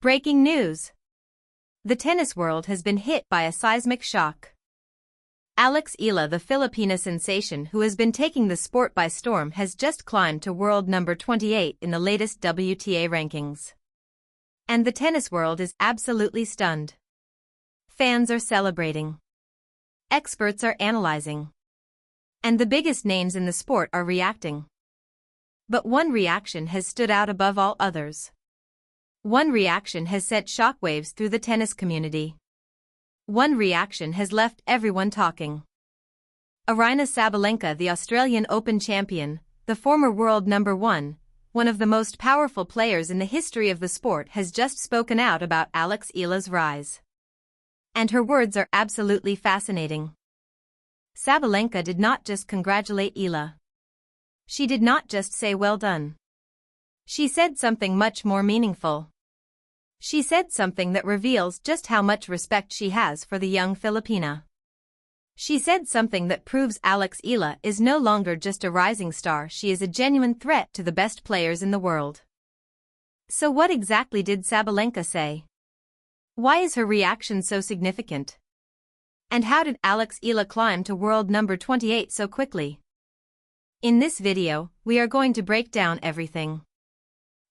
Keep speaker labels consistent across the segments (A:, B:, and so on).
A: Breaking news! The tennis world has been hit by a seismic shock. Alex Eala, the Filipino sensation who has been taking the sport by storm, has just climbed to world number 28 in the latest WTA rankings. And the tennis world is absolutely stunned. Fans are celebrating. Experts are analyzing. And the biggest names in the sport are reacting. But one reaction has stood out above all others. One reaction has sent shockwaves through the tennis community. One reaction has left everyone talking. Aryna Sabalenka, the Australian Open champion, the former world number one of the most powerful players in the history of the sport, has just spoken out about Alex Eala's rise. And her words are absolutely fascinating. Sabalenka did not just congratulate Eala. She did not just say well done. She said something much more meaningful. She said something that reveals just how much respect she has for the young Filipina. She said something that proves Alex Eala is no longer just a rising star, she is a genuine threat to the best players in the world. So what exactly did Sabalenka say? Why is her reaction so significant? And how did Alex Eala climb to world number 28 so quickly? In this video, we are going to break down everything.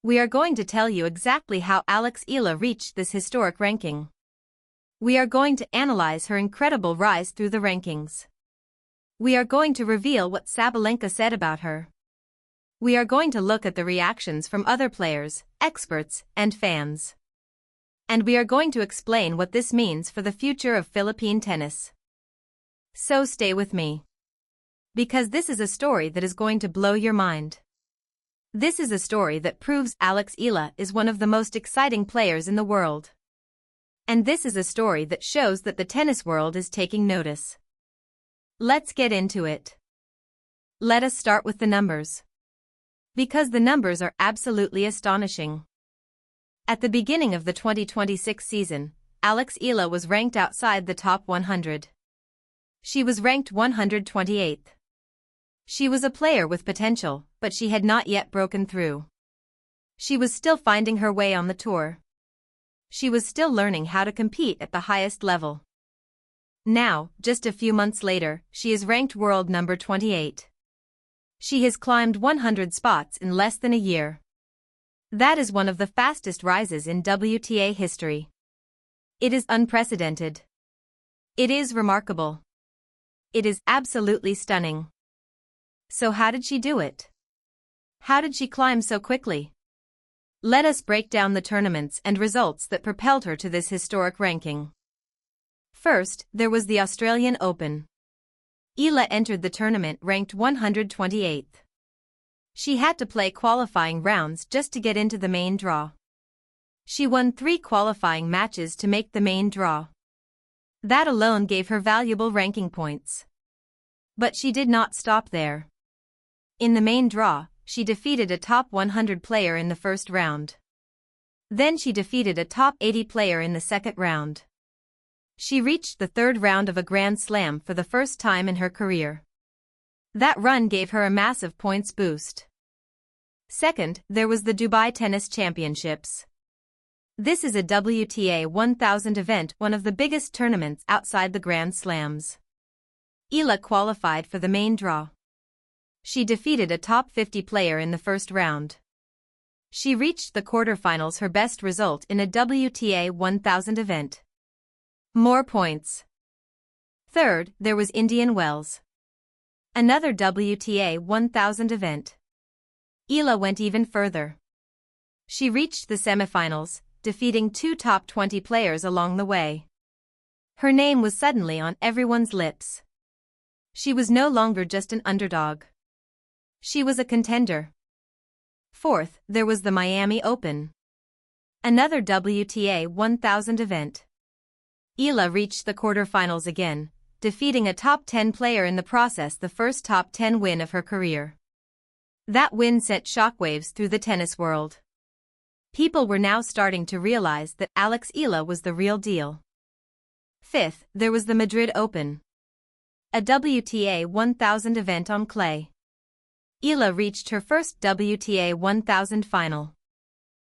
A: We are going to tell you exactly how Alex Eala reached this historic ranking. We are going to analyze her incredible rise through the rankings. We are going to reveal what Sabalenka said about her. We are going to look at the reactions from other players, experts, and fans. And we are going to explain what this means for the future of Philippine tennis. So stay with me. Because this is a story that is going to blow your mind. This is a story that proves Alex Eala is one of the most exciting players in the world. And this is a story that shows that the tennis world is taking notice. Let's get into it. Let us start with the numbers. Because the numbers are absolutely astonishing. At the beginning of the 2026 season, Alex Eala was ranked outside the top 100. She was ranked 128th. She was a player with potential, but she had not yet broken through. She was still finding her way on the tour. She was still learning how to compete at the highest level. Now, just a few months later, she is ranked world number 28. She has climbed 100 spots in less than a year. That is one of the fastest rises in WTA history. It is unprecedented. It is remarkable. It is absolutely stunning. So how did she do it? How did she climb so quickly? Let us break down the tournaments and results that propelled her to this historic ranking. First, there was the Australian Open. Eala entered the tournament ranked 128th. She had to play qualifying rounds just to get into the main draw. She won 3 qualifying matches to make the main draw. That alone gave her valuable ranking points. But she did not stop there. In the main draw, she defeated a top 100 player in the first round. Then she defeated a top 80 player in the second round. She reached the third round of a Grand Slam for the first time in her career. That run gave her a massive points boost. Second, there was the Dubai Tennis Championships. This is a WTA 1000 event, one of the biggest tournaments outside the Grand Slams. Eala qualified for the main draw. She defeated a top 50 player in the first round. She reached the quarterfinals, her best result in a WTA 1000 event. More points. Third, there was Indian Wells. Another WTA 1000 event. Eala went even further. She reached the semifinals, defeating 2 top 20 players along the way. Her name was suddenly on everyone's lips. She was no longer just an underdog. She was a contender. Fourth, there was the Miami Open. Another WTA 1000 event. Eala reached the quarterfinals again, defeating a top 10 player in the process, the first top 10 win of her career. That win sent shockwaves through the tennis world. People were now starting to realize that Alex Eala was the real deal. Fifth, there was the Madrid Open. A WTA 1000 event on clay. Eala reached her first WTA 1000 final.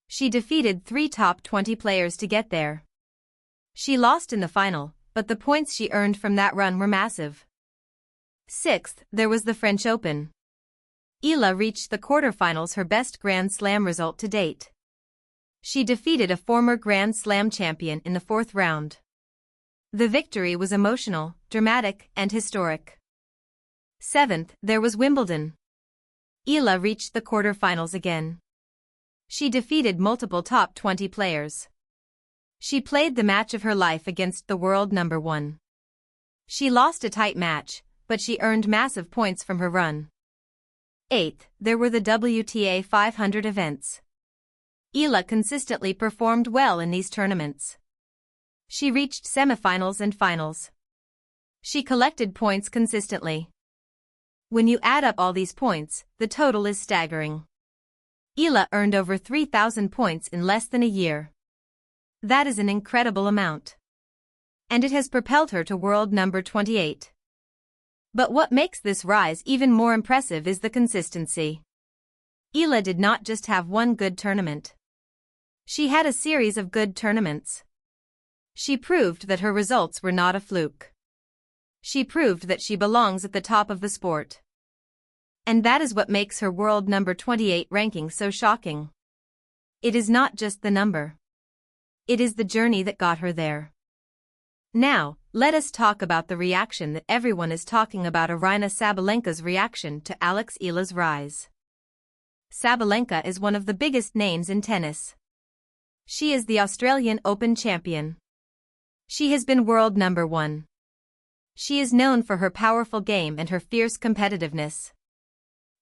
A: She defeated 3 top 20 players to get there. She lost in the final, but the points she earned from that run were massive. 6th, there was the French Open. Eala reached the quarterfinals, her best Grand Slam result to date. She defeated a former Grand Slam champion in the 4th round. The victory was emotional, dramatic, and historic. 7th, there was Wimbledon. Eala reached the quarterfinals again. She defeated multiple top 20 players. She played the match of her life against the world number 1. She lost a tight match, but she earned massive points from her run. 8th, there were the WTA 500 events. Eala consistently performed well in these tournaments. She reached semifinals and finals. She collected points consistently. When you add up all these points, the total is staggering. Eala earned over 3,000 points in less than a year. That is an incredible amount. And it has propelled her to world number 28. But what makes this rise even more impressive is the consistency. Eala did not just have one good tournament. She had a series of good tournaments. She proved that her results were not a fluke. She proved that she belongs at the top of the sport. And that is what makes her world number 28 ranking so shocking. It is not just the number. It is the journey that got her there. Now, let us talk about the reaction that everyone is talking about: Aryna Sabalenka's reaction to Alex Eala's rise. Sabalenka is one of the biggest names in tennis. She is the Australian Open champion. She has been world number 1. She is known for her powerful game and her fierce competitiveness.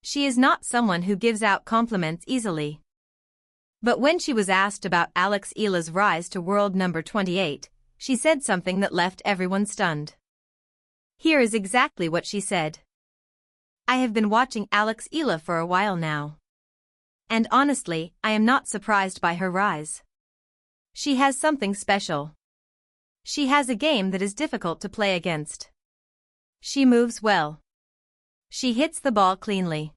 A: She is not someone who gives out compliments easily. But when she was asked about Alex Eala's rise to world number 28, she said something that left everyone stunned. Here is exactly what she said. "I have been watching Alex Eala for a while now. And honestly, I am not surprised by her rise. She has something special. She has a game that is difficult to play against. She moves well. She hits the ball cleanly.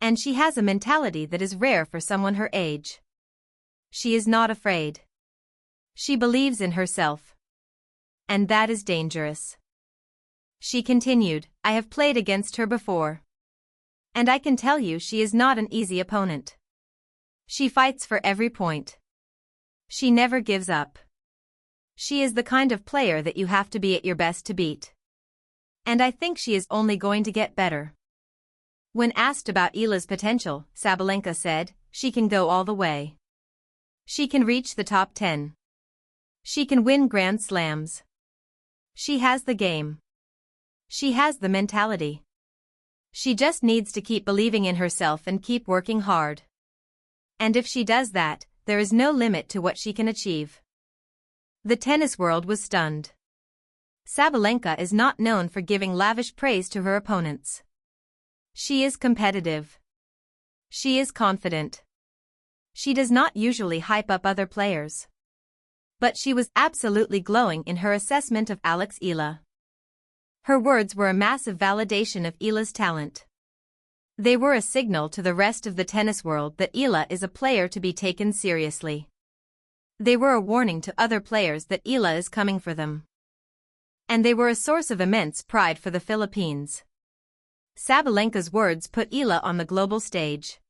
A: And she has a mentality that is rare for someone her age. She is not afraid. She believes in herself. And that is dangerous." She continued, "I have played against her before. And I can tell you she is not an easy opponent. She fights for every point. She never gives up. She is the kind of player that you have to be at your best to beat. And I think she is only going to get better." When asked about Eala's potential, Sabalenka said, "She can go all the way. She can reach the top 10. She can win Grand Slams. She has the game. She has the mentality. She just needs to keep believing in herself and keep working hard. And if she does that, there is no limit to what she can achieve." The tennis world was stunned. Sabalenka is not known for giving lavish praise to her opponents. She is competitive. She is confident. She does not usually hype up other players. But she was absolutely glowing in her assessment of Alex Eala. Her words were a massive validation of Eala's talent. They were a signal to the rest of the tennis world that Eala is a player to be taken seriously. They were a warning to other players that Eala is coming for them. And they were a source of immense pride for the Philippines. Sabalenka's words put Eala on the global stage.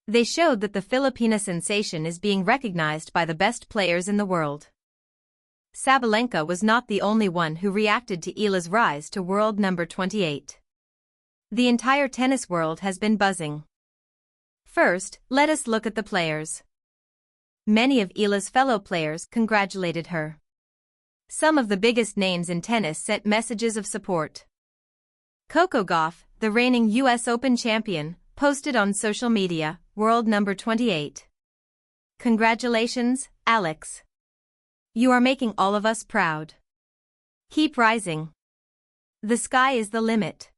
A: They showed that the Filipino sensation is being recognized by the best players in the world. Sabalenka was not the only one who reacted to Eala's rise to world number 28. The entire tennis world has been buzzing. First, let us look at the players. Many of Eala's fellow players congratulated her. Some of the biggest names in tennis sent messages of support. Coco Gauff, the reigning US Open champion, posted on social media, "World number 28. Congratulations, Alex. You are making all of us proud. Keep rising. The sky is the limit."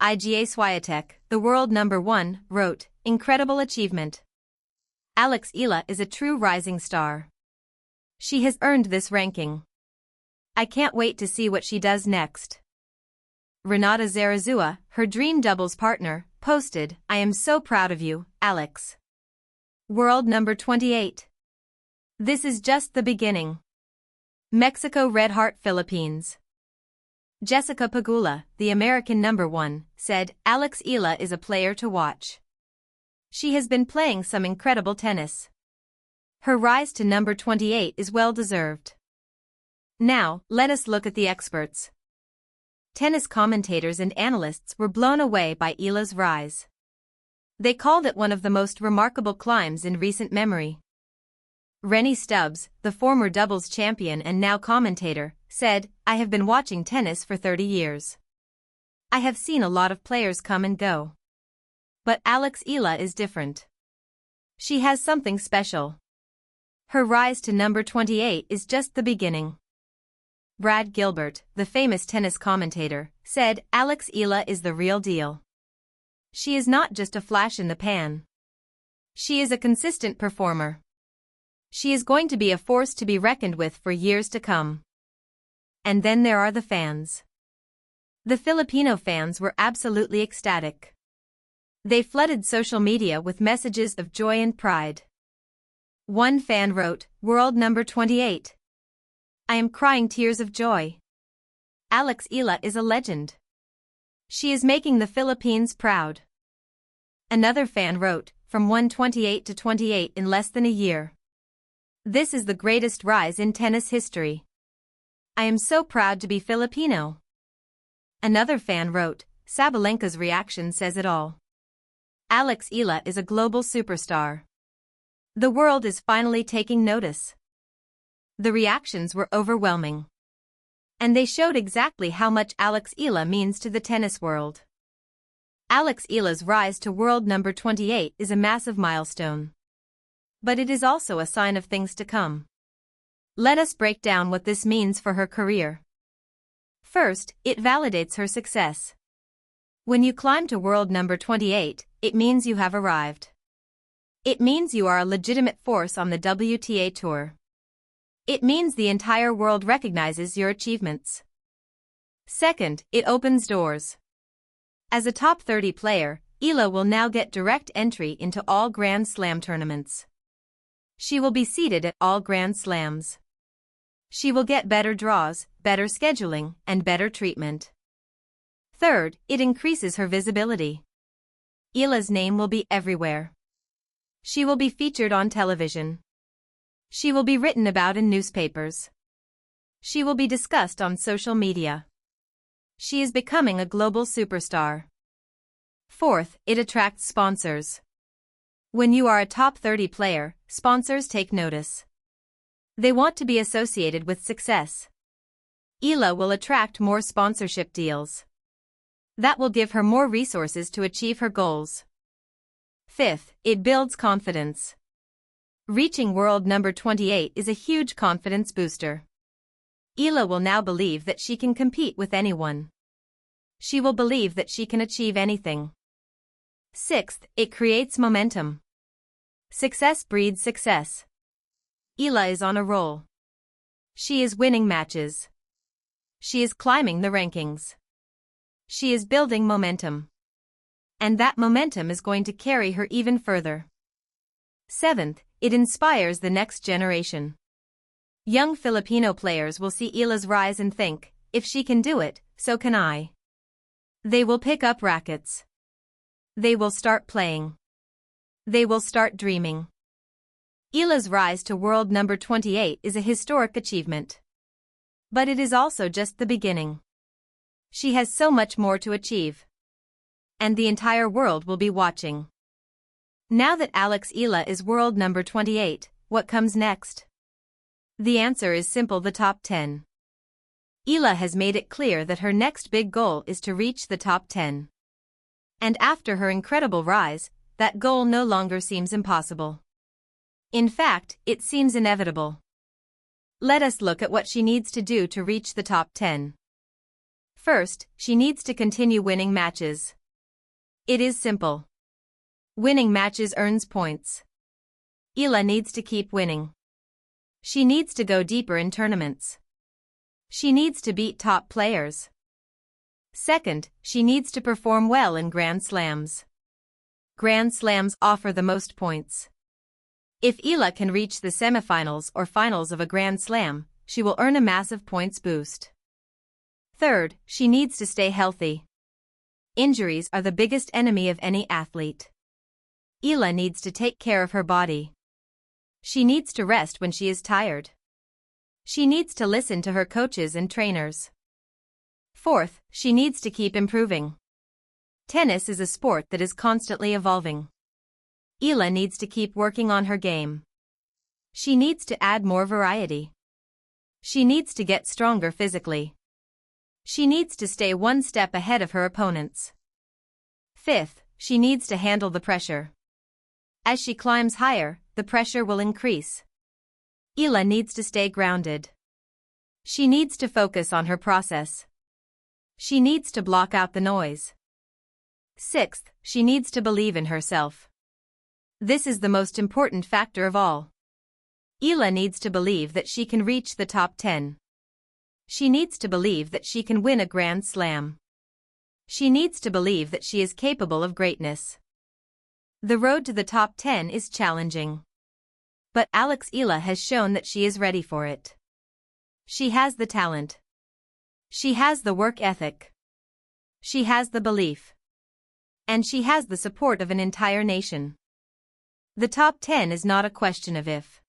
A: Iga Swiatek, the world number 1, wrote, "Incredible achievement. Alex Eala is a true rising star. She has earned this ranking. I can't wait to see what she does next." Renata Zarazua, her dream doubles partner, posted, "I am so proud of you, Alex. World number 28. This is just the beginning. Mexico Red Heart Philippines. Jessica Pegula, the American number 1, said, Alex Eala is a player to watch. She has been playing some incredible tennis. Her rise to number 28 is well deserved. Now, let us look at the experts. Tennis commentators and analysts were blown away by Eala's rise. They called it one of the most remarkable climbs in recent memory. Rennie Stubbs, the former doubles champion and now commentator, said, I have been watching tennis for 30 years. I have seen a lot of players come and go. But Alex Eala is different. She has something special. Her rise to number 28 is just the beginning. Brad Gilbert, the famous tennis commentator, said, Alex Eala is the real deal. She is not just a flash in the pan. She is a consistent performer. She is going to be a force to be reckoned with for years to come. And then there are the fans. The Filipino fans were absolutely ecstatic. They flooded social media with messages of joy and pride. One fan wrote, World number 28. I am crying tears of joy. Alex Eala is a legend. She is making the Philippines proud. Another fan wrote, from 128 to 28 in less than a year. This is the greatest rise in tennis history. I am so proud to be Filipino. Another fan wrote, Sabalenka's reaction says it all. Alex Eala is a global superstar. The world is finally taking notice. The reactions were overwhelming. And they showed exactly how much Alex Eala means to the tennis world. Alex Eala's rise to world number 28 is a massive milestone. But it is also a sign of things to come. Let us break down what this means for her career. First, it validates her success. When you climb to world number 28, it means you have arrived. It means you are a legitimate force on the WTA Tour. It means the entire world recognizes your achievements. Second, it opens doors. As a top 30 player, Eala will now get direct entry into all Grand Slam tournaments. She will be seeded at all Grand Slams. She will get better draws, better scheduling, and better treatment. Third, it increases her visibility. Eala's name will be everywhere. She will be featured on television. She will be written about in newspapers. She will be discussed on social media. She is becoming a global superstar. Fourth, it attracts sponsors. When you are a top 30 player, sponsors take notice. They want to be associated with success. Eala will attract more sponsorship deals. That will give her more resources to achieve her goals. Fifth, it builds confidence. Reaching world number 28 is a huge confidence booster. Eala will now believe that she can compete with anyone. She will believe that she can achieve anything. Sixth, it creates momentum. Success breeds success. Eala is on a roll. She is winning matches. She is climbing the rankings. She is building momentum. And that momentum is going to carry her even further. Seventh, it inspires the next generation. Young Filipino players will see Eala's rise and think, if she can do it, so can I. They will pick up rackets. They will start playing. They will start dreaming. Eala's rise to world number 28 is a historic achievement. But it is also just the beginning. She has so much more to achieve. And the entire world will be watching. Now that Alex Eala is world number 28, what comes next? The answer is simple: the top 10. Eala has made it clear that her next big goal is to reach the top 10. And after her incredible rise, that goal no longer seems impossible. In fact, it seems inevitable. Let us look at what she needs to do to reach the top 10. First, she needs to continue winning matches. It is simple. Winning matches earns points. Eala needs to keep winning. She needs to go deeper in tournaments. She needs to beat top players. Second, she needs to perform well in Grand Slams. Grand Slams offer the most points. If Eala can reach the semifinals or finals of a Grand Slam, she will earn a massive points boost. Third, she needs to stay healthy. Injuries are the biggest enemy of any athlete. Eala needs to take care of her body. She needs to rest when she is tired. She needs to listen to her coaches and trainers. Fourth, she needs to keep improving. Tennis is a sport that is constantly evolving. Eala needs to keep working on her game. She needs to add more variety. She needs to get stronger physically. She needs to stay one step ahead of her opponents. Fifth, she needs to handle the pressure. As she climbs higher, the pressure will increase. Eala needs to stay grounded. She needs to focus on her process. She needs to block out the noise. Sixth, she needs to believe in herself. This is the most important factor of all. Eala needs to believe that she can reach the top 10. She needs to believe that she can win a Grand Slam. She needs to believe that she is capable of greatness. The road to the top 10 is challenging. But Alex Eala has shown that she is ready for it. She has the talent. She has the work ethic. She has the belief. And she has the support of an entire nation. The top 10 is not a question of if.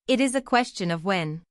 A: It is a question of when.